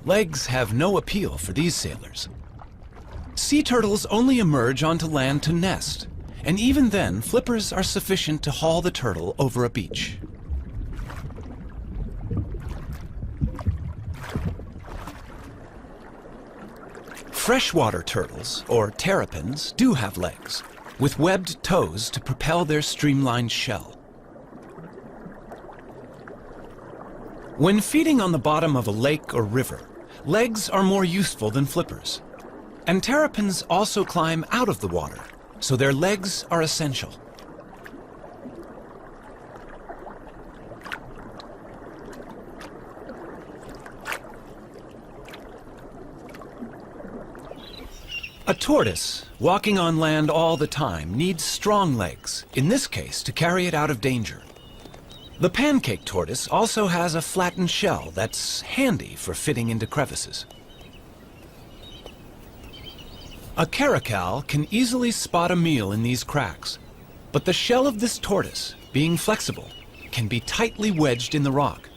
Legs have no appeal for these sailors. Sea turtles only emerge onto land to nest, and even then, flippers are sufficient to haul the turtle over a beach. Freshwater turtles, or terrapins, do have legs, with webbed toes to propel their streamlined shell. When feeding on the bottom of a lake or river, legs are more useful than flippers. And terrapins also climb out of the water, so their legs are essential. A tortoise, walking on land all the time, needs strong legs, in this case to carry it out of danger. The pancake tortoise also has a flattened shell that's handy for fitting into crevices. A caracal can easily spot a meal in these cracks, but the shell of this tortoise, being flexible, can be tightly wedged in the rock.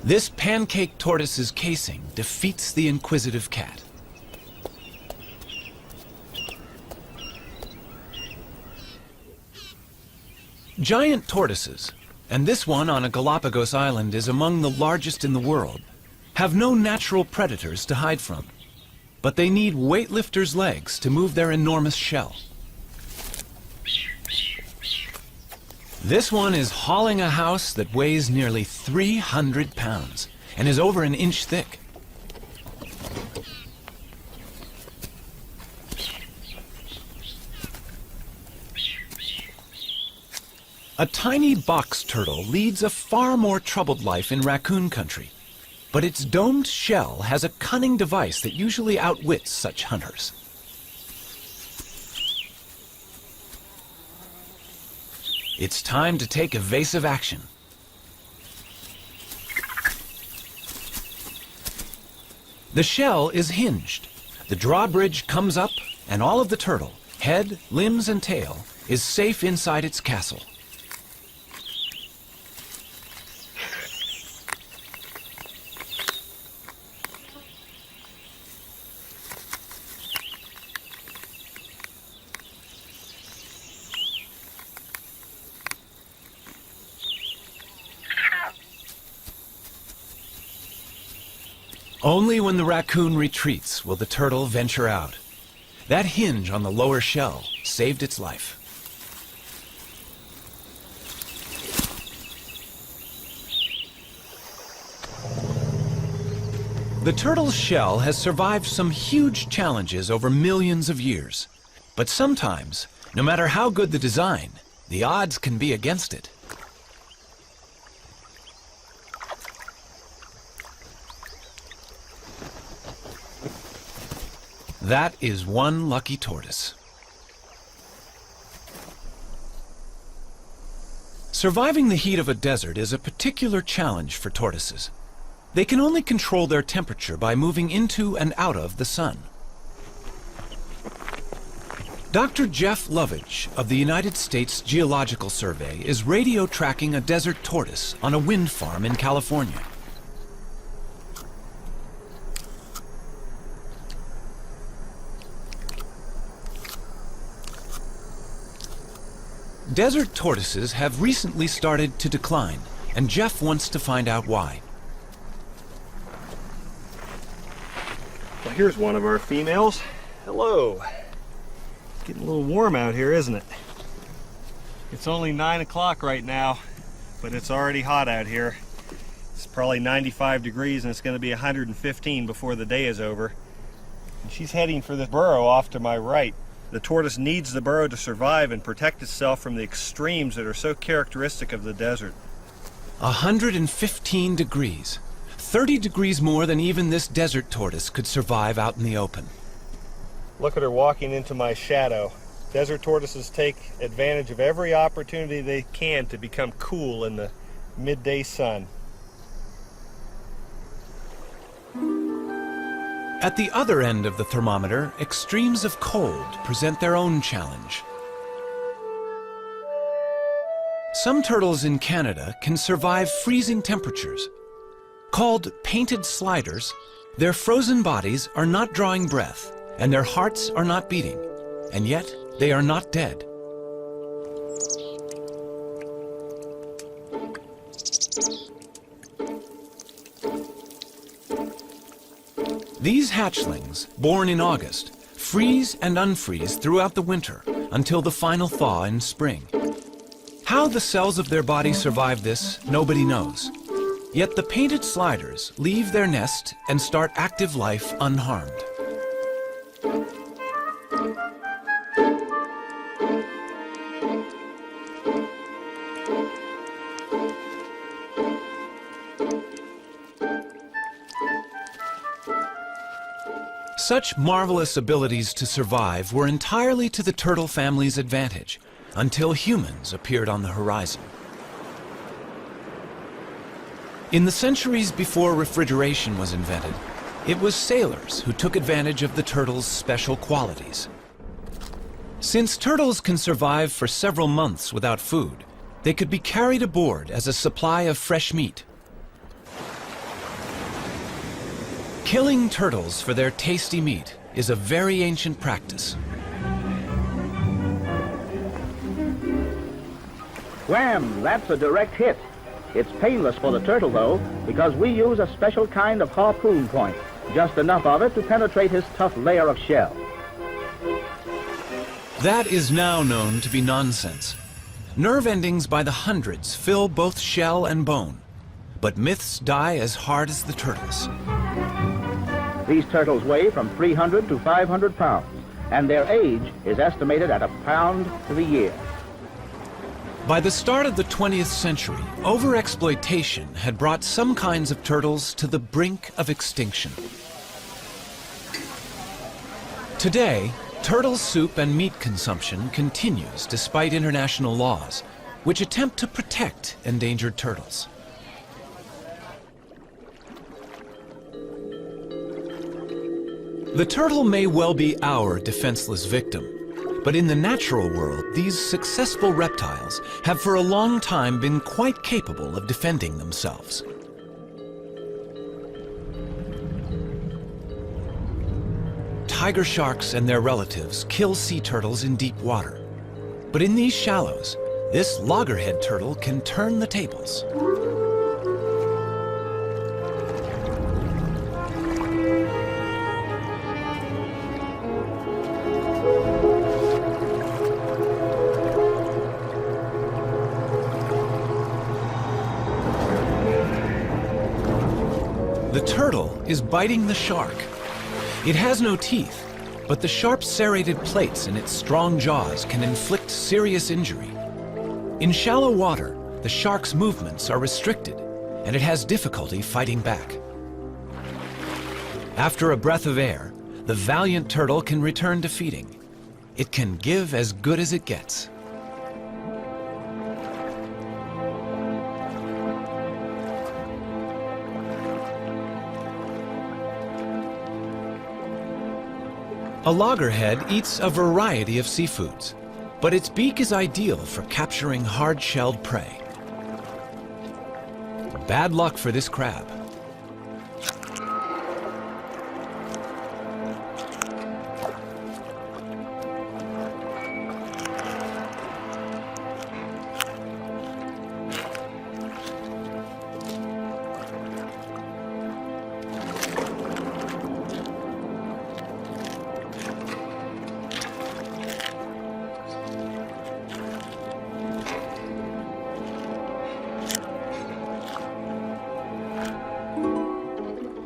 This pancake tortoise's casing defeats the inquisitive cat. Giant tortoises, and this one on a Galapagos island is among the largest in the world, have no natural predators to hide from, but they need weightlifters' legs to move their enormous shell. This one is hauling a house that weighs nearly 300 pounds and is over an inch thick. A tiny box turtle leads a far more troubled life in raccoon country, but its domed shell has a cunning device that usually outwits such hunters. It's time to take evasive action. The shell is hinged. The drawbridge comes up, and all of the turtle, head, limbs, and tail, is safe inside its castle. Only when the raccoon retreats will the turtle venture out. That hinge on the lower shell saved its life. The turtle's shell has survived some huge challenges over millions of years. But sometimes, no matter how good the design, the odds can be against it. That is one lucky tortoise. Surviving the heat of a desert is a particular challenge for tortoises. They can only control their temperature by moving into and out of the sun. Dr. Jeff Lovage of the United States Geological Survey is radio tracking a desert tortoise on a wind farm in California. Desert tortoises have recently started to decline, and Jeff wants to find out why. Well, here's one of our females. Hello. It's getting a little warm out here, isn't it? It's only 9 o'clock right now, but it's already hot out here. It's probably 95 degrees and it's going to be 115 before the day is over. And she's heading for the burrow off to my right. The tortoise needs the burrow to survive and protect itself from the extremes that are so characteristic of the desert. 115 degrees. 30 degrees more than even this desert tortoise could survive out in the open. Look at her walking into my shadow. Desert tortoises take advantage of every opportunity they can to become cool in the midday sun. At the other end of the thermometer, extremes of cold present their own challenge. Some turtles in Canada can survive freezing temperatures. Called painted sliders, their frozen bodies are not drawing breath, and their hearts are not beating, and yet they are not dead. These hatchlings, born in August, freeze and unfreeze throughout the winter until the final thaw in spring. How the cells of their body survive this, nobody knows. Yet the painted sliders leave their nest and start active life unharmed. Such marvelous abilities to survive were entirely to the turtle family's advantage, until humans appeared on the horizon. In the centuries before refrigeration was invented, it was sailors who took advantage of the turtle's special qualities. Since turtles can survive for several months without food, they could be carried aboard as a supply of fresh meat. Killing turtles for their tasty meat is a very ancient practice. Wham! That's a direct hit. It's painless for the turtle, though, because we use a special kind of harpoon point, just enough of it to penetrate his tough layer of shell. That is now known to be nonsense. Nerve endings by the hundreds fill both shell and bone, but myths die as hard as the turtles. These turtles weigh from 300 to 500 pounds, and their age is estimated at £1 pound to the year. By the start of the 20th century, overexploitation had brought some kinds of turtles to the brink of extinction. Today, turtle soup and meat consumption continues despite international laws, which attempt to protect endangered turtles. The turtle may well be our defenseless victim, but in the natural world, these successful reptiles have for a long time been quite capable of defending themselves. Tiger sharks and their relatives kill sea turtles in deep water. But in these shallows, this loggerhead turtle can turn the tables. The turtle is biting the shark. It has no teeth, but the sharp serrated plates in its strong jaws can inflict serious injury. In shallow water, the shark's movements are restricted, and it has difficulty fighting back. After a breath of air, the valiant turtle can return to feeding. It can give as good as it gets. A loggerhead eats a variety of seafoods, but its beak is ideal for capturing hard-shelled prey. Bad luck for this crab.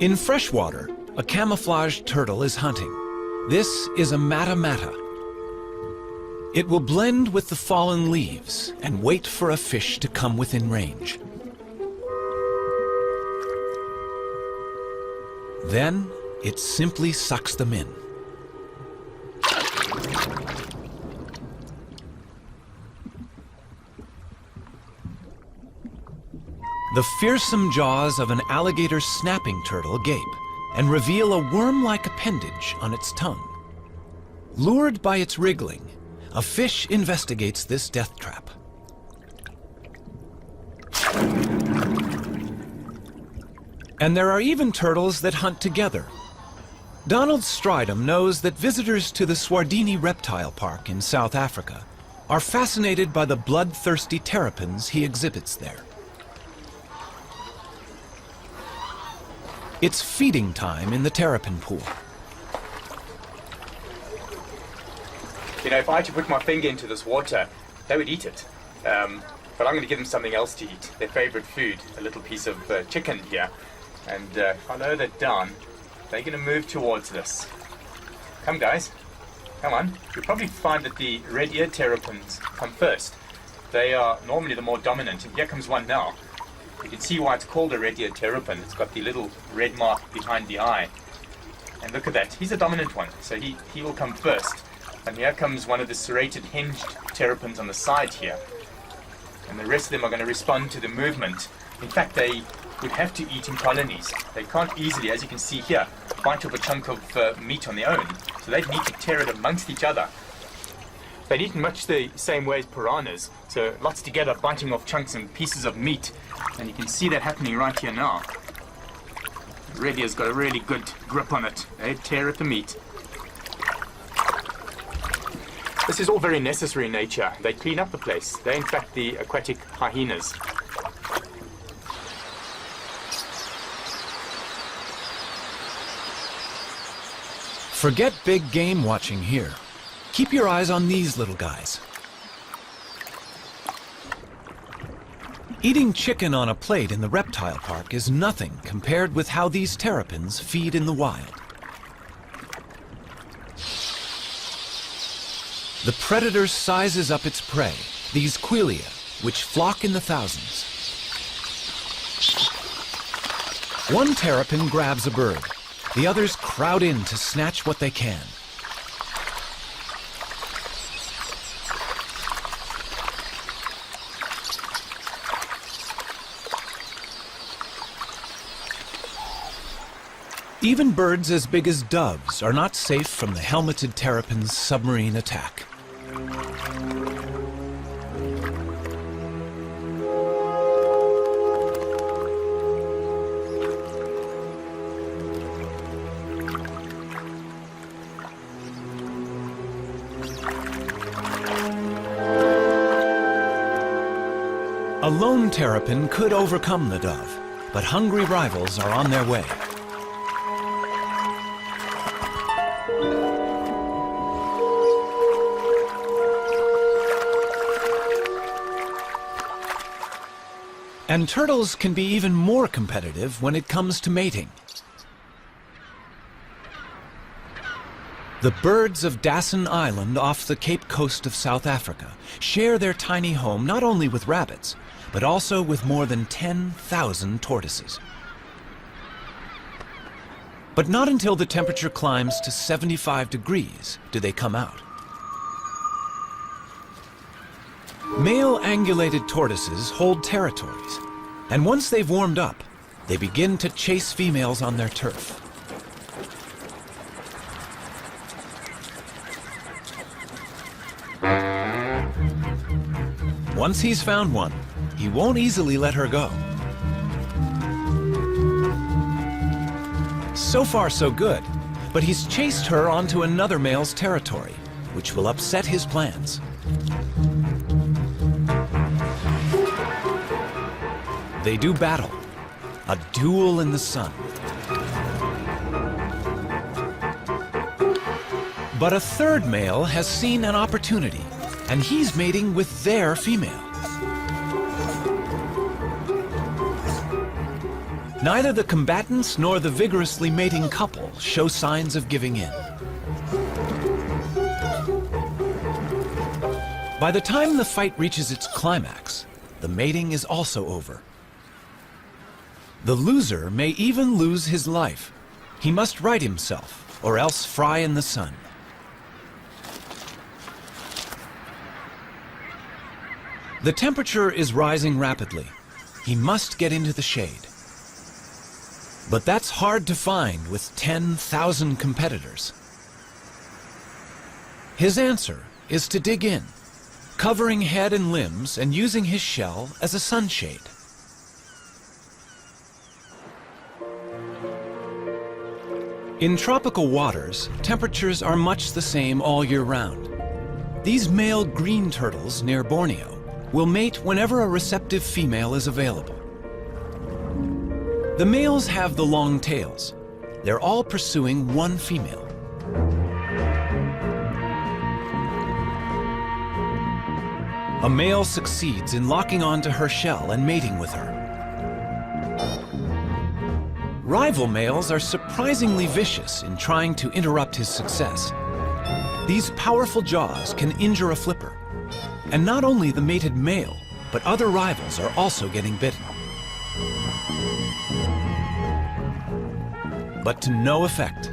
In freshwater, a camouflaged turtle is hunting. This is a mata-mata. It will blend with the fallen leaves and wait for a fish to come within range. Then, it simply sucks them in. The fearsome jaws of an alligator snapping turtle gape and reveal a worm-like appendage on its tongue. Lured by its wriggling, a fish investigates this death trap. And there are even turtles that hunt together. Donald Stridham knows that visitors to the Swardini Reptile Park in South Africa are fascinated by the bloodthirsty terrapins he exhibits there. It's feeding time in the terrapin pool. You know, if I had to put my finger into this water, they would eat it. But I'm going to give them something else to eat, their favorite food, a little piece of chicken here. And if I lower that down, they're going to move towards this. Come, guys. Come on. You'll probably find that the red-eared terrapins come first. They are normally the more dominant, and here comes one now. You can see why it's called a red-eared terrapin. It's got the little red mark behind the eye. And look at that. He's a dominant one, so he will come first. And here comes one of the serrated hinged terrapins on the side here. And the rest of them are going to respond to the movement. In fact, they would have to eat in colonies. They can't easily, as you can see here, bite off a chunk of meat on their own. So they need to tear it amongst each other. They eat in much the same way as piranhas. So lots together, biting off chunks and pieces of meat. And you can see that happening right here now. Red Ear's got a really good grip on it. They tear at the meat. This is all very necessary in nature. They clean up the place. They're in fact the aquatic hyenas. Forget big game watching here. Keep your eyes on these little guys. Eating chicken on a plate in the reptile park is nothing compared with how these terrapins feed in the wild. The predator sizes up its prey, these quelea, which flock in the thousands. One terrapin grabs a bird. The others crowd in to snatch what they can. Even birds as big as doves are not safe from the helmeted terrapin's submarine attack. A lone terrapin could overcome the dove, but hungry rivals are on their way. And turtles can be even more competitive when it comes to mating. The birds of Dasson Island off the Cape Coast of South Africa share their tiny home not only with rabbits, but also with more than 10,000 tortoises. But not until the temperature climbs to 75 degrees do they come out. Male angulated tortoises hold territories, and once they've warmed up, they begin to chase females on their turf. Once he's found one, he won't easily let her go. So far, so good, but he's chased her onto another male's territory, which will upset his plans. They do battle, a duel in the sun. But a third male has seen an opportunity, and he's mating with their female. Neither the combatants nor the vigorously mating couple show signs of giving in. By the time the fight reaches its climax, the mating is also over. The loser may even lose his life. He must right himself, or else fry in the sun. The temperature is rising rapidly. He must get into the shade. But that's hard to find with 10,000 competitors. His answer is to dig in, covering head and limbs and using his shell as a sunshade. In tropical waters, temperatures are much the same all year round. These male green turtles near Borneo will mate whenever a receptive female is available. The males have the long tails. They're all pursuing one female. A male succeeds in locking onto her shell and mating with her. Rival males are surprisingly vicious in trying to interrupt his success. These powerful jaws can injure a flipper. And not only the mated male, but other rivals are also getting bitten. But to no effect.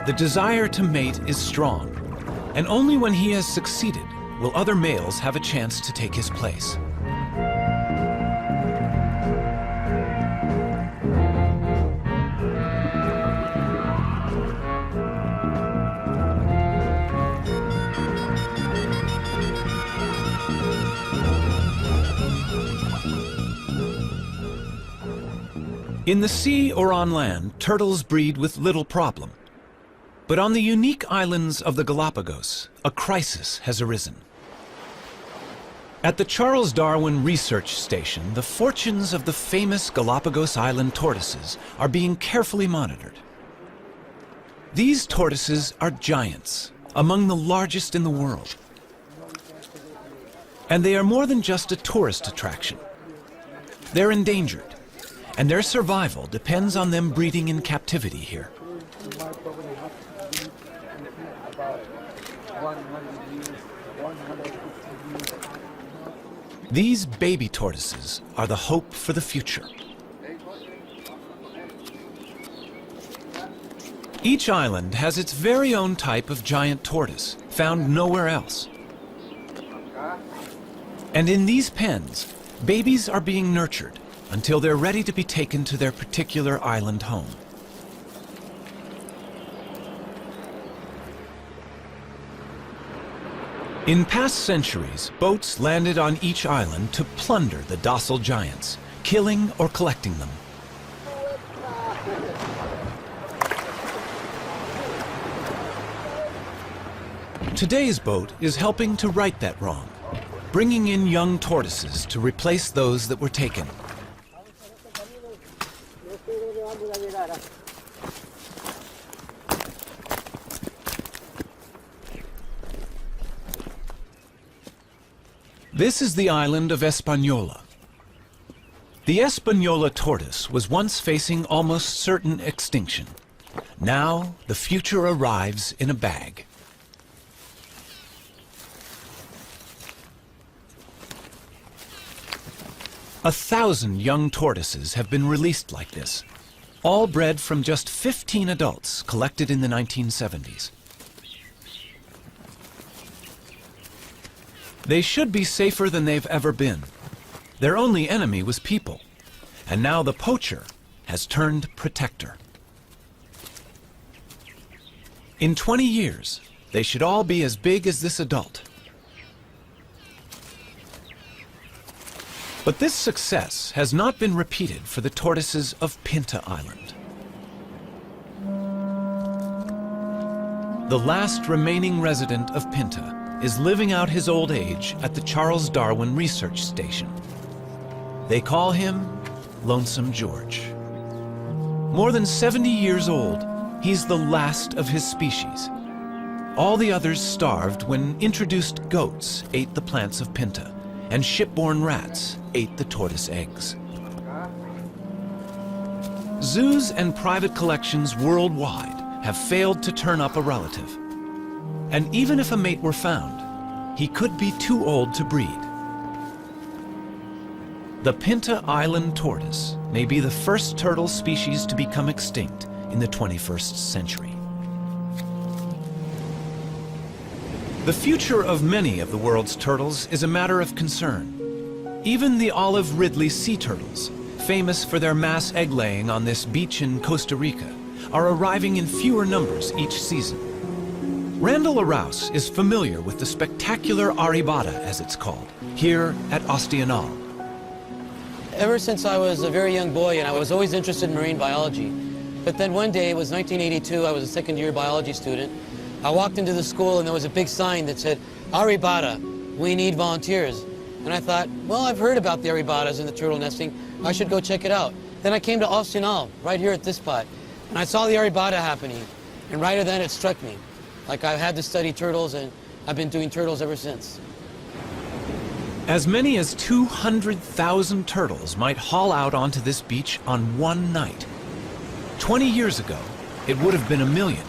The desire to mate is strong, and only when he has succeeded will other males have a chance to take his place. In the sea or on land, turtles breed with little problem. But on the unique islands of the Galapagos, a crisis has arisen. At the Charles Darwin Research Station, the fortunes of the famous Galapagos Island tortoises are being carefully monitored. These tortoises are giants, among the largest in the world. And they are more than just a tourist attraction. They're endangered, and their survival depends on them breeding in captivity here. These baby tortoises are the hope for the future. Each island has its very own type of giant tortoise, found nowhere else. And in these pens, babies are being nurtured until they're ready to be taken to their particular island home. In past centuries, boats landed on each island to plunder the docile giants, killing or collecting them. Today's boat is helping to right that wrong, bringing in young tortoises to replace those that were taken. This is the island of Hispaniola. The Hispaniola tortoise was once facing almost certain extinction. Now, the future arrives in a bag. A 1,000 young tortoises have been released like this, all bred from just 15 adults collected in the 1970s. They should be safer than they've ever been. Their only enemy was people, and now the poacher has turned protector. In 20 years, they should all be as big as this adult. But this success has not been repeated for the tortoises of Pinta Island. The last remaining resident of Pinta is living out his old age at the Charles Darwin Research Station. They call him Lonesome George. More than 70 years old, he's the last of his species. All the others starved when introduced goats ate the plants of Pinta, and shipborne rats ate the tortoise eggs. Zoos and private collections worldwide have failed to turn up a relative. And even if a mate were found, he could be too old to breed. The Pinta Island tortoise may be the first turtle species to become extinct in the 21st century. The future of many of the world's turtles is a matter of concern. Even the olive Ridley sea turtles, famous for their mass egg-laying on this beach in Costa Rica, are arriving in fewer numbers each season. Randall Arouse is familiar with the spectacular Aribata, as it's called, here at Ostianal. Ever since I was a very young boy, and I was always interested in marine biology, But then one day, it was 1982, I was a second-year biology student. I walked into the school and there was a big sign that said, Aribata, we need volunteers. And I thought, well, I've heard about the Aribatas and the turtle nesting. I should go check it out. Then I came to Oceanal, right here at this spot, and I saw the Aribata happening. And right then it struck me. Like I had to study turtles, and I've been doing turtles ever since. As many as 200,000 turtles might haul out onto this beach on one night. 20 years ago, it would have been 1 million,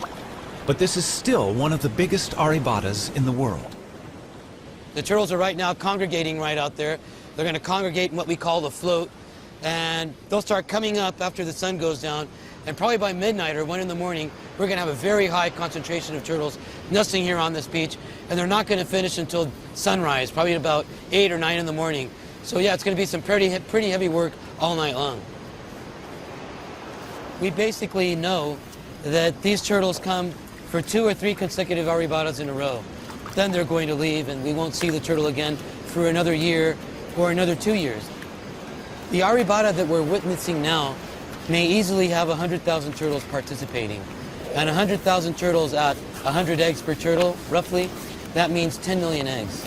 but this is still one of the biggest Aribatas in the world. The turtles are right now congregating right out there. They're going to congregate in what we call the float, and they'll start coming up after the sun goes down, and probably by midnight or 1 in the morning, we're going to have a very high concentration of turtles nesting here on this beach, and they're not going to finish until sunrise, probably at about 8 or 9 in the morning. So yeah, it's going to be some pretty heavy work all night long. We basically know that these turtles come for 2 or 3 consecutive Aribatas in a row. Then they're going to leave, and we won't see the turtle again for another year or another 2 years. The Aribata that we're witnessing now may easily have 100,000 turtles participating. And 100,000 turtles at 100 eggs per turtle, roughly, that means 10 million eggs.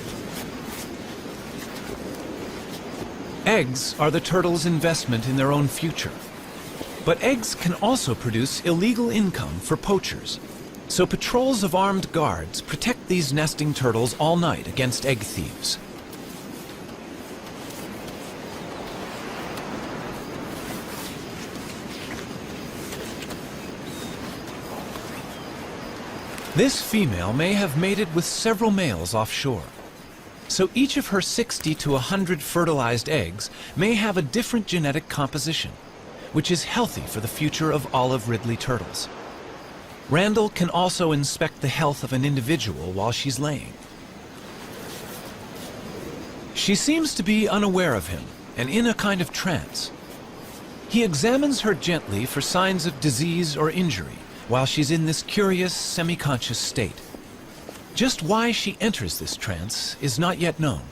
Eggs are the turtles' investment in their own future. But eggs can also produce illegal income for poachers. So patrols of armed guards protect these nesting turtles all night against egg thieves. This female may have mated with several males offshore. So each of her 60 to 100 fertilized eggs may have a different genetic composition, which is healthy for the future of olive ridley turtles. Randall can also inspect the health of an individual while she's laying. She seems to be unaware of him and in a kind of trance. He examines her gently for signs of disease or injury while she's in this curious, semi-conscious state. Just why she enters this trance is not yet known.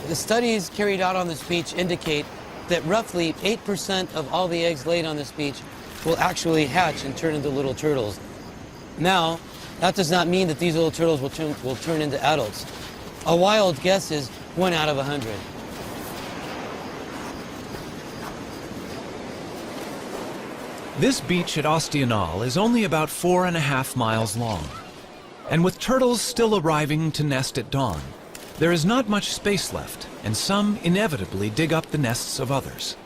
The studies carried out on this beach indicate that roughly 8% of all the eggs laid on this beach will actually hatch and turn into little turtles. Now, that does not mean that these little turtles will turn into adults. A wild guess is 1 out of 100. This beach at Ostianal is only about 4.5 miles long. And with turtles still arriving to nest at dawn, there is not much space left, and some inevitably dig up the nests of others.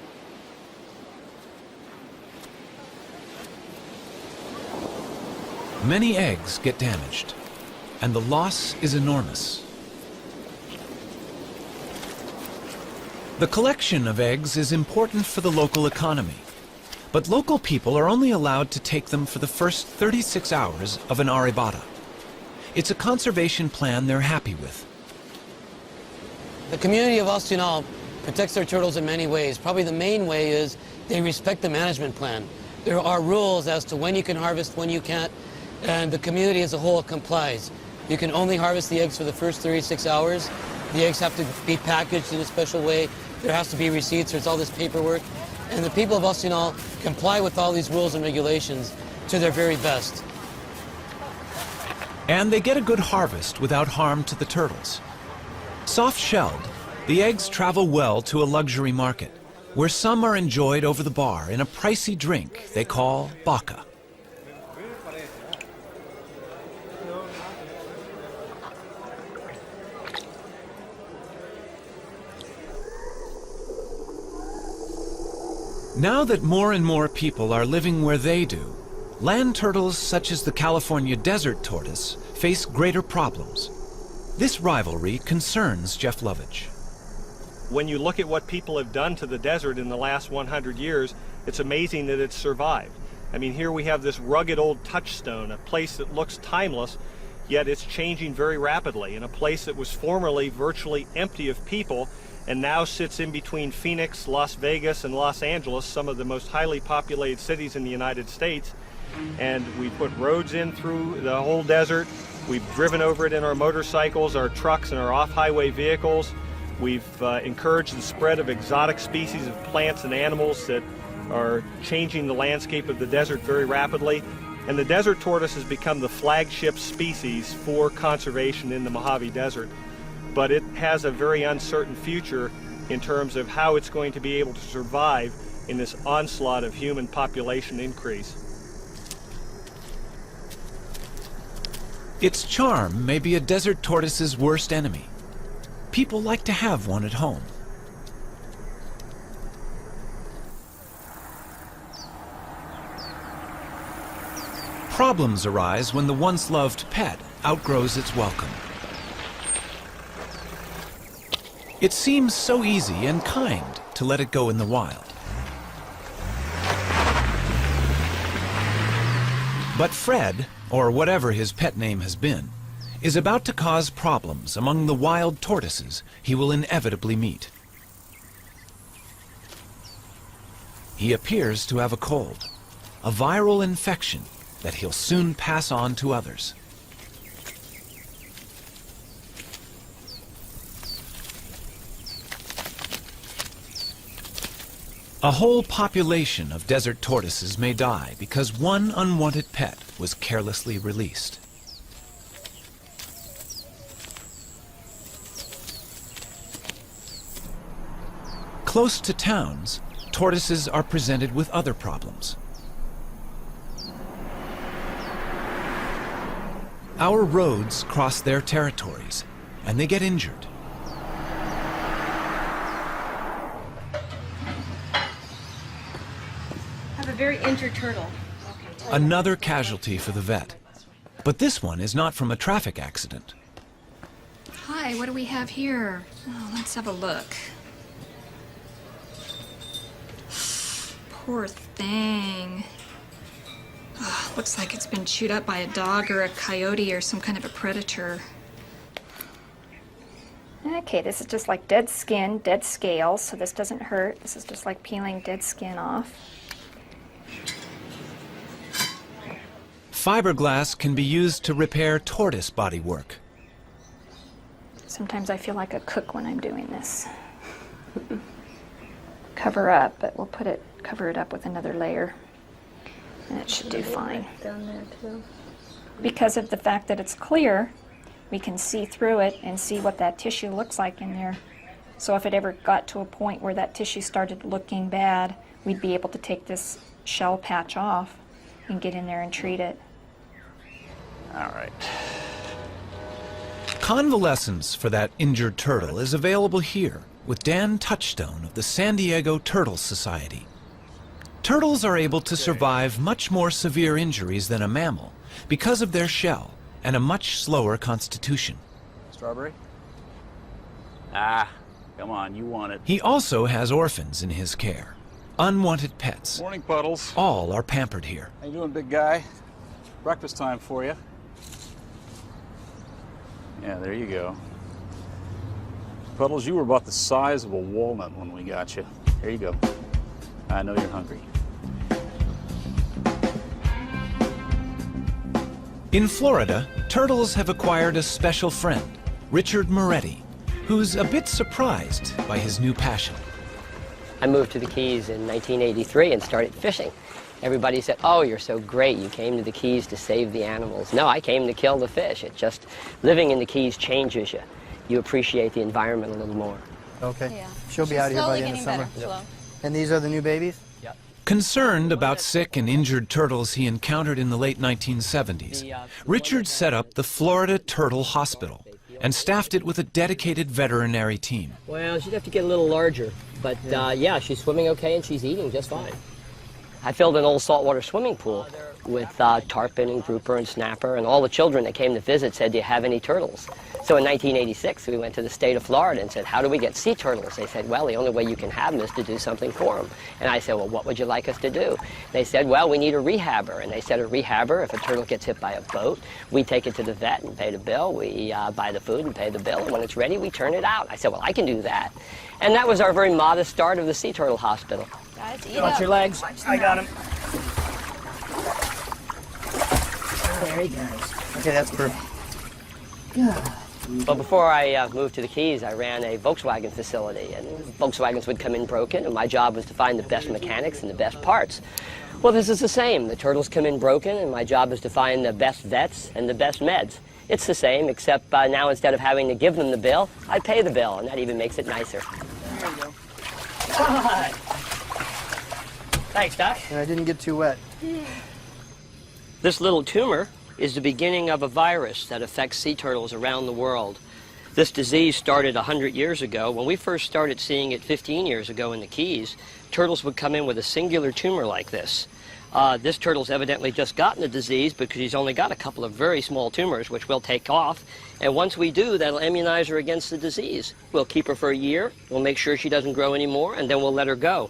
Many eggs get damaged, and the loss is enormous. The collection of eggs is important for the local economy, but local people are only allowed to take them for the first 36 hours of an Aribata. It's a conservation plan they're happy with. The community of Ostianal protects their turtles in many ways. Probably the main way is they respect the management plan. There are rules as to when you can harvest, when you can't, and the community as a whole complies. You can only harvest the eggs for the first 36 hours. The eggs have to be packaged in a special way. There has to be receipts. There's all this paperwork. And the people of Ostianal comply with all these rules and regulations to their very best. And they get a good harvest without harm to the turtles. Soft-shelled, the eggs travel well to a luxury market, where some are enjoyed over the bar in a pricey drink they call baka. Now that more and more people are living where they do, land turtles such as the California desert tortoise face greater problems. This rivalry concerns Jeff Lovich. When you look at what people have done to the desert in the last 100 years, it's amazing that it's survived. I mean, here we have this rugged old touchstone, a place that looks timeless, yet it's changing very rapidly, in a place that was formerly virtually empty of people and now sits in between Phoenix, Las Vegas, and Los Angeles, some of the most highly populated cities in the United States. And we put roads in through the whole desert. We've driven over it in our motorcycles, our trucks, and our off-highway vehicles. We've encouraged the spread of exotic species of plants and animals that are changing the landscape of the desert very rapidly. And the desert tortoise has become the flagship species for conservation in the Mojave Desert. But it has a very uncertain future in terms of how it's going to be able to survive in this onslaught of human population increase. Its charm may be a desert tortoise's worst enemy. People like to have one at home. Problems arise when the once loved pet outgrows its welcome. It seems so easy and kind to let it go in the wild. But Fred, or whatever his pet name has been, is about to cause problems among the wild tortoises he will inevitably meet. He appears to have a cold, a viral infection that he'll soon pass on to others. A whole population of desert tortoises may die because one unwanted pet was carelessly released. Close to towns, tortoises are presented with other problems. Our roads cross their territories, and they get injured. Have a very injured turtle. Another casualty for the vet. But this one is not from a traffic accident. Hi, what do we have here? Oh, let's have a look. Poor thing. Oh, looks like it's been chewed up by a dog or a coyote or some kind of a predator. Okay, this is just like dead skin, dead scales, so this doesn't hurt. This is just like peeling dead skin off. Fiberglass can be used to repair tortoise bodywork. Sometimes I feel like a cook when I'm doing this. Cover up, but we'll cover it up with another layer. And it should do fine. Down there too. Because of the fact that it's clear, we can see through it and see what that tissue looks like in there. So if it ever got to a point where that tissue started looking bad, we'd be able to take this shell patch off and get in there and treat it. All right. Convalescence for that injured turtle is available here with Dan Touchstone of the San Diego Turtle Society. Turtles are able to survive much more severe injuries than a mammal because of their shell and a much slower constitution. Strawberry? Ah, come on, you want it. He also has orphans in his care, unwanted pets. Morning, Puddles. All are pampered here. How you doing, big guy? Breakfast time for you. Yeah, there you go. Puddles, you were about the size of a walnut when we got you. Here you go. I know you're hungry. In Florida, turtles have acquired a special friend, Richard Moretti, who's a bit surprised by his new passion. I moved to the Keys in 1983 and started fishing. Everybody said, oh, you're so great, you came to the Keys to save the animals. No, I came to kill the fish. It just, living in the Keys changes you. You appreciate the environment a little more. Okay. Yeah. She'll be out here by the end of summer. Better, And these are the new babies? Concerned about sick and injured turtles he encountered in the late 1970s, Richard set up the Florida Turtle Hospital and staffed it with a dedicated veterinary team. Well, she'd have to get a little larger, but yeah, she's swimming okay and she's eating just fine. I filled an old saltwater swimming pool with tarpon and grouper and snapper, and all the children that came to visit said, do you have any turtles? So in 1986, we went to the state of Florida and said, how do we get sea turtles? They said, well, the only way you can have them is to do something for them. And I said, well, what would you like us to do? They said, well, we need a rehabber. And they said, a rehabber, if a turtle gets hit by a boat, we take it to the vet and pay the bill. We buy the food and pay the bill, and when it's ready, we turn it out. I said, well, I can do that. And that was our very modest start of the Sea Turtle Hospital. Guys, eat Watch up. your legs. I got him. There he goes. Okay, that's perfect. Well, before I moved to the Keys, I ran a Volkswagen facility, and Volkswagens would come in broken, and my job was to find the best mechanics and the best parts. Well, this is the same. The turtles come in broken, and my job is to find the best vets and the best meds. It's the same, except now instead of having to give them the bill, I pay the bill, and that even makes it nicer. There you go. Thanks, Doc. And I didn't get too wet. This little tumor is the beginning of a virus that affects sea turtles around the world. This disease started 100 years ago. When we first started seeing it 15 years ago in the Keys, turtles would come in with a singular tumor like this. This turtle's evidently just gotten the disease because he's only got a couple of very small tumors, which we'll take off. And once we do, that'll immunize her against the disease. We'll keep her for a year, we'll make sure she doesn't grow anymore, and then we'll let her go.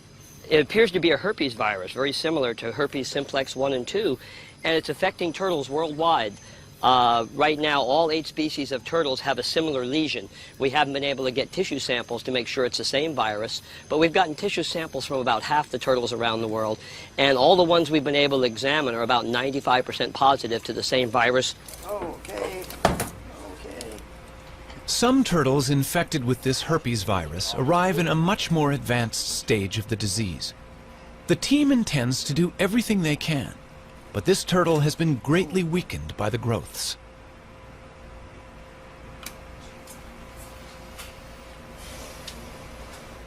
It appears to be a herpes virus, very similar to herpes simplex 1 and 2, and it's affecting turtles worldwide. Right now, all 8 species of turtles have a similar lesion. We haven't been able to get tissue samples to make sure it's the same virus, but we've gotten tissue samples from about half the turtles around the world, and all the ones we've been able to examine are about 95% positive to the same virus. Okay. Some turtles infected with this herpes virus arrive in a much more advanced stage of the disease. The team intends to do everything they can, but this turtle has been greatly weakened by the growths.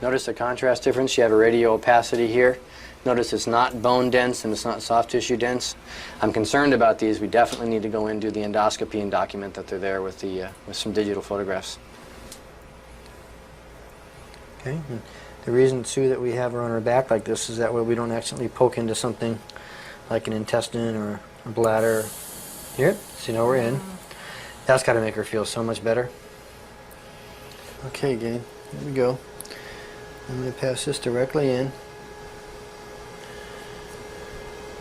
Notice the contrast difference. You have a radio opacity here. Notice it's not bone dense and it's not soft tissue dense. I'm concerned about these. We definitely need to go in, do the endoscopy and document that they're there with some digital photographs. Okay. And the reason too that we have her on her back like this is that way we don't accidentally poke into something like an intestine or a bladder. Here, so you know we're in. That's got to make her feel so much better. Okay, gang, here we go. I'm going to pass this directly in.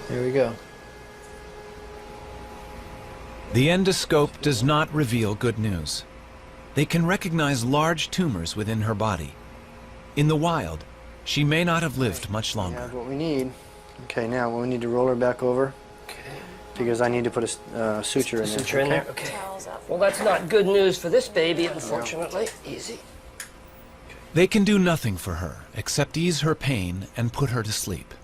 There we go. The endoscope does not reveal good news. They can recognize large tumors within her body. In the wild, she may not have lived much We longer. have what we need. Okay, now we need to roll her back over. Okay. Because I need to put a suture in there. Suture in there? Okay. Well, that's not good news for this baby, unfortunately. Easy. They can do nothing for her except ease her pain and put her to sleep.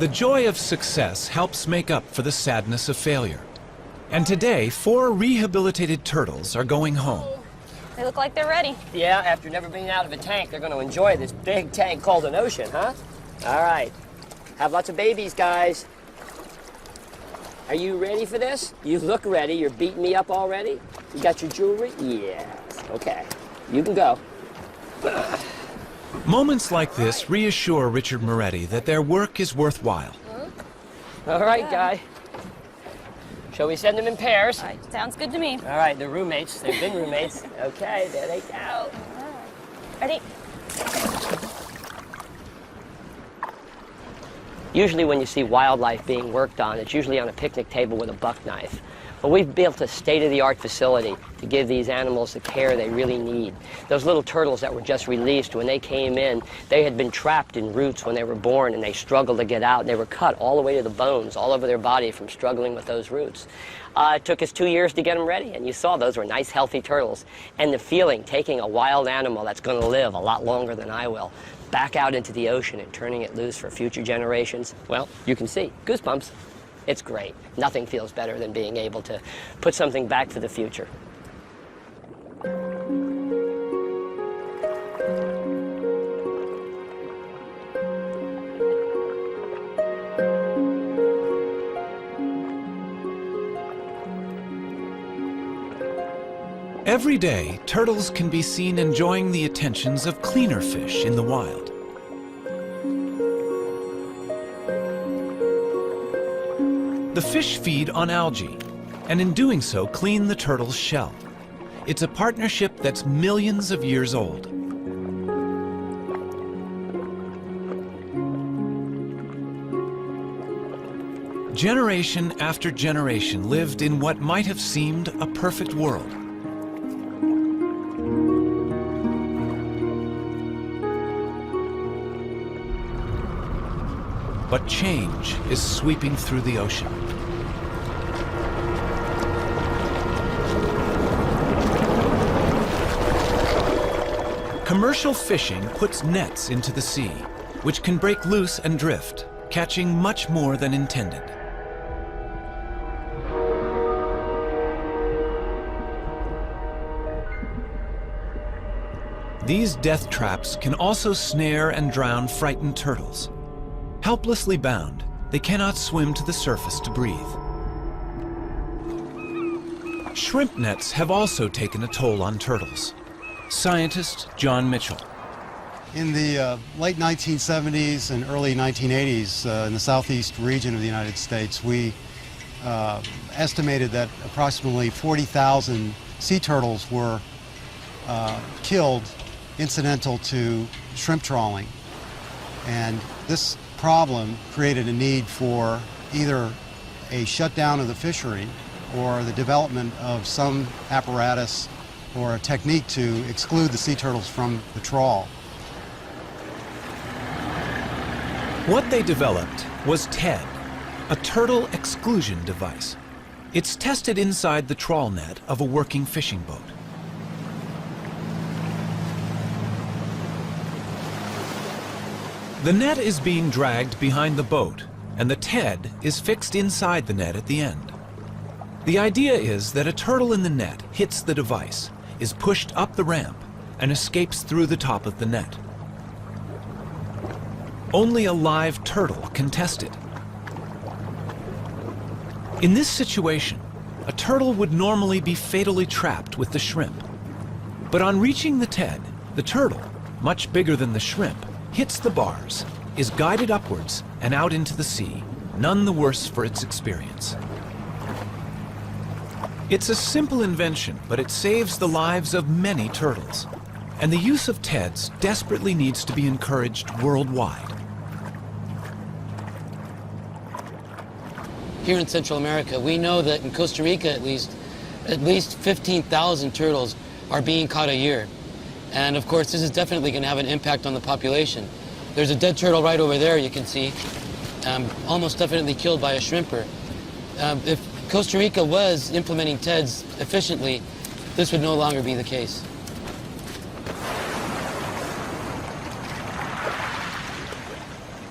The joy of success helps make up for the sadness of failure. And today, 4 rehabilitated turtles are going home. They look like they're ready. Yeah, after never being out of a tank, they're going to enjoy this big tank called an ocean, huh? All right. Have lots of babies, guys. Are you ready for this? You look ready. You're beating me up already? You got your jewelry? Yes. Okay. You can go. Moments like this reassure Richard Moretti that their work is worthwhile. All right, Guy. Shall we send them in pairs? All right, sounds good to me. All right, they're roommates. They've been roommates. Okay, there they go. Ready? Usually when you see wildlife being worked on, it's usually on a picnic table with a buck knife. But we've built a state-of-the-art facility to give these animals the care they really need. Those little turtles that were just released, when they came in, they had been trapped in roots when they were born, and they struggled to get out. And they were cut all the way to the bones, all over their body from struggling with those roots. It took us 2 years to get them ready, and you saw those were nice, healthy turtles. And the feeling, taking a wild animal that's going to live a lot longer than I will, back out into the ocean and turning it loose for future generations, well, you can see, goosebumps. It's great. Nothing feels better than being able to put something back for the future. Every day, turtles can be seen enjoying the attentions of cleaner fish in the wild. The fish feed on algae, and in doing so, clean the turtle's shell. It's a partnership that's millions of years old. Generation after generation lived in what might have seemed a perfect world. But change is sweeping through the ocean. Commercial fishing puts nets into the sea, which can break loose and drift, catching much more than intended. These death traps can also snare and drown frightened turtles. Helplessly bound, they cannot swim to the surface to breathe. Shrimp nets have also taken a toll on turtles. Scientist John Mitchell. In the late 1970s and early 1980s in the southeast region of the United States, we estimated that approximately 40,000 sea turtles were killed incidental to shrimp trawling. And this problem created a need for either a shutdown of the fishery or the development of some apparatus or a technique to exclude the sea turtles from the trawl. What they developed was TED, a turtle exclusion device. It's tested inside the trawl net of a working fishing boat. The net is being dragged behind the boat, and the TED is fixed inside the net at the end. The idea is that a turtle in the net hits the device, is pushed up the ramp, and escapes through the top of the net. Only a live turtle can test it. In this situation, a turtle would normally be fatally trapped with the shrimp. But on reaching the TED, the turtle, much bigger than the shrimp, hits the bars, is guided upwards and out into the sea, none the worse for its experience. It's a simple invention, but it saves the lives of many turtles. And the use of TEDs desperately needs to be encouraged worldwide. Here in Central America, we know that in Costa Rica at least 15,000 turtles are being caught a year. And of course, this is definitely going to have an impact on the population. There's a dead turtle right over there, you can see, almost definitely killed by a shrimper. If Costa Rica was implementing TEDs efficiently, this would no longer be the case.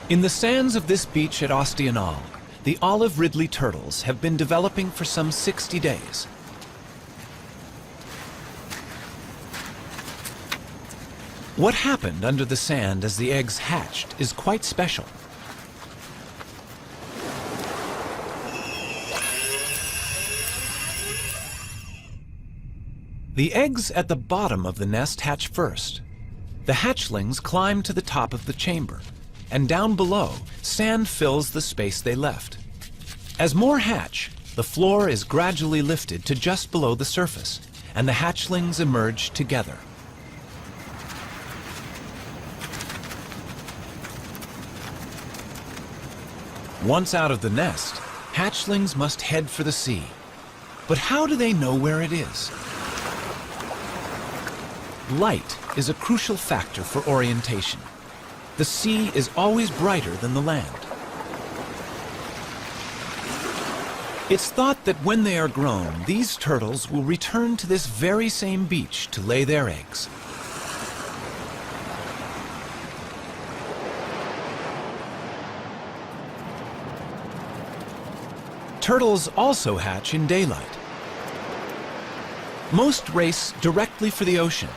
In the sands of this beach at Ostional, the olive ridley turtles have been developing for some 60 days. What happened under the sand as the eggs hatched is quite special. The eggs at the bottom of the nest hatch first. The hatchlings climb to the top of the chamber, and down below, sand fills the space they left. As more hatch, the floor is gradually lifted to just below the surface, and the hatchlings emerge together. Once out of the nest, hatchlings must head for the sea. But how do they know where it is? Light is a crucial factor for orientation. The sea is always brighter than the land. It's thought that when they are grown, these turtles will return to this very same beach to lay their eggs. Turtles also hatch in daylight. Most race directly for the ocean,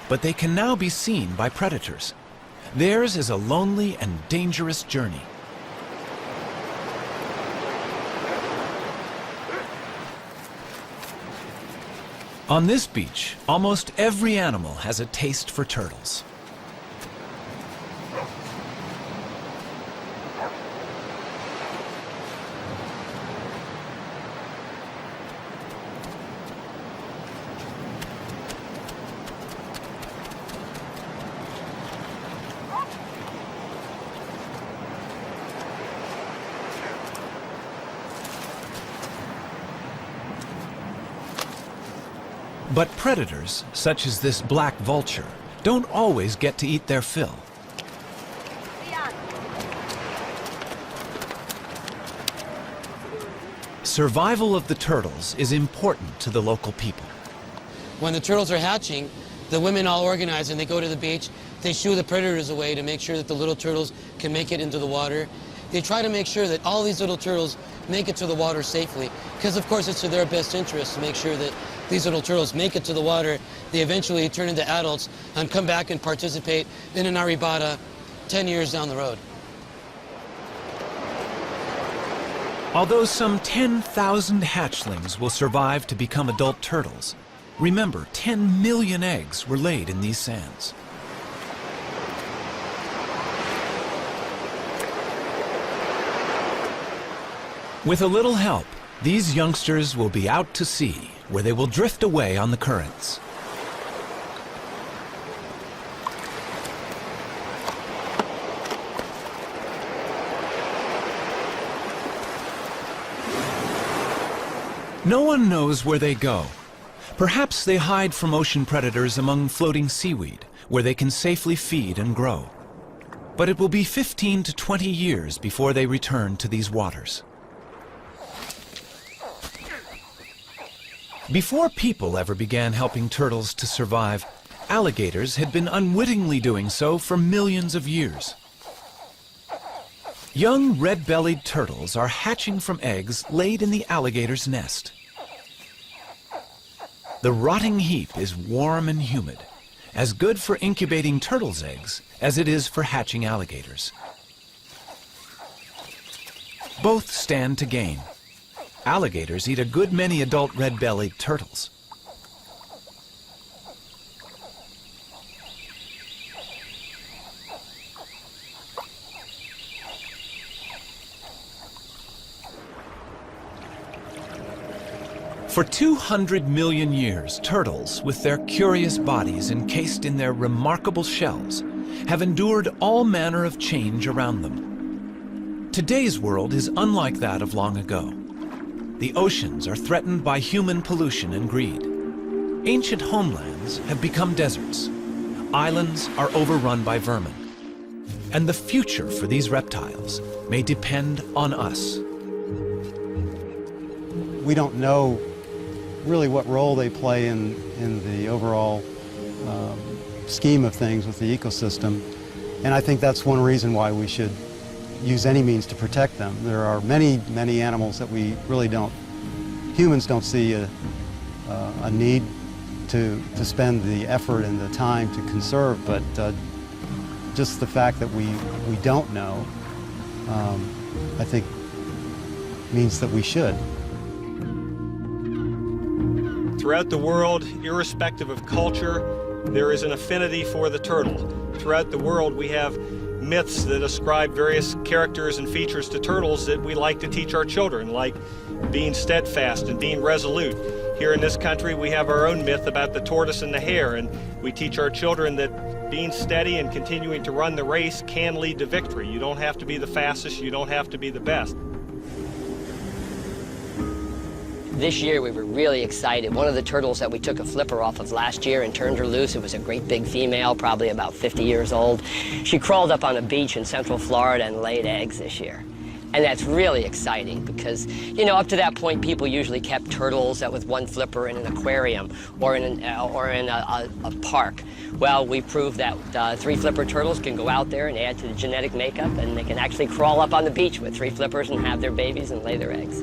but they can now be seen by predators. Theirs is a lonely and dangerous journey. On this beach, almost every animal has a taste for turtles. But predators, such as this black vulture, don't always get to eat their fill. Survival of the turtles is important to the local people. When the turtles are hatching, the women all organize and they go to the beach. They shoo the predators away to make sure that the little turtles can make it into the water. They try to make sure that all these little turtles make it to the water safely, because of course it's to their best interest to make sure that these little turtles make it to the water. They eventually turn into adults and come back and participate in an arribada 10 years down the road. Although some 10,000 hatchlings will survive to become adult turtles, remember 10 million eggs were laid in these sands. With a little help, these youngsters will be out to sea, where they will drift away on the currents. No one knows where they go. Perhaps they hide from ocean predators among floating seaweed, where they can safely feed and grow. But it will be 15 to 20 years before they return to these waters. Before people ever began helping turtles to survive, alligators had been unwittingly doing so for millions of years. Young red-bellied turtles are hatching from eggs laid in the alligator's nest. The rotting heap is warm and humid, as good for incubating turtles' eggs as it is for hatching alligators. Both stand to gain. Alligators eat a good many adult red-bellied turtles. For 200 million years, turtles, with their curious bodies encased in their remarkable shells, have endured all manner of change around them. Today's world is unlike that of long ago. The oceans are threatened by human pollution and greed. Ancient homelands have become deserts. Islands are overrun by vermin. And the future for these reptiles may depend on us. We don't know really what role they play in the overall scheme of things with the ecosystem. And I think that's one reason why we should use any means to protect them. There are many, many animals that we really don't, humans don't see a need to spend the effort and the time to conserve, but just the fact that we don't know, I think means that we should. Throughout the world, irrespective of culture, there is an affinity for the turtle. Throughout the world, we have myths that ascribe various characters and features to turtles that we like to teach our children, like being steadfast and being resolute. Here in this country, we have our own myth about the tortoise and the hare, and we teach our children that being steady and continuing to run the race can lead to victory. You don't have to be the fastest, you don't have to be the best. This year we were really excited. One of the turtles that we took a flipper off of last year and turned her loose, it was a great big female, probably about 50 years old. She crawled up on a beach in Central Florida and laid eggs this year. And that's really exciting because, you know, up to that point people usually kept turtles with one flipper in an aquarium or in a park. Well, we proved that 3 flipper turtles can go out there and add to the genetic makeup, and they can actually crawl up on the beach with 3 flippers and have their babies and lay their eggs.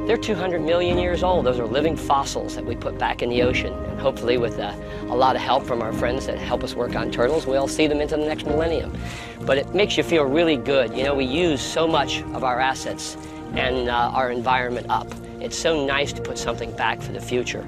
They're 200 million years old. Those are living fossils that we put back in the ocean. And hopefully with a lot of help from our friends that help us work on turtles, we'll see them into the next millennium. But it makes you feel really good. You know, we use so much of our assets and our environment up. It's so nice to put something back for the future.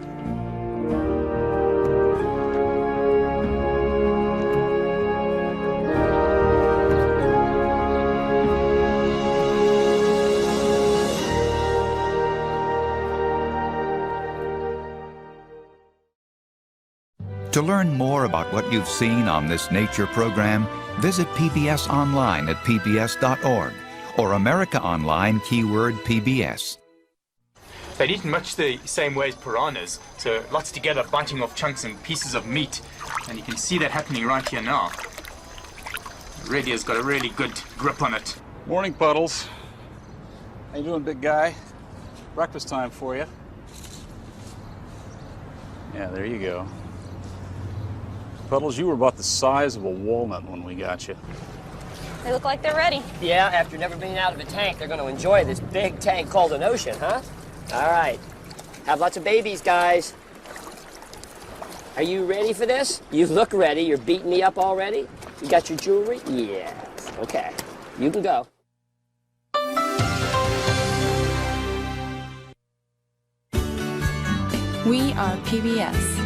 To learn more about what you've seen on this nature program, visit PBS online at pbs.org or America Online keyword PBS. They'd eaten much the same way as piranhas, so lots together biting off chunks and pieces of meat. And you can see that happening right here now. radio's got a really good grip on it. Morning, Puddles. How you doing, big guy? Breakfast time for you. Yeah, there you go. Puddles, you were about the size of a walnut when we got you. They look like they're ready. Yeah, after never being out of a tank, they're going to enjoy this big tank called an ocean, huh? All right. Have lots of babies, guys. Are you ready for this? You look ready. You're beating me up already? You got your jewelry? Yes. Okay. You can go. We are PBS.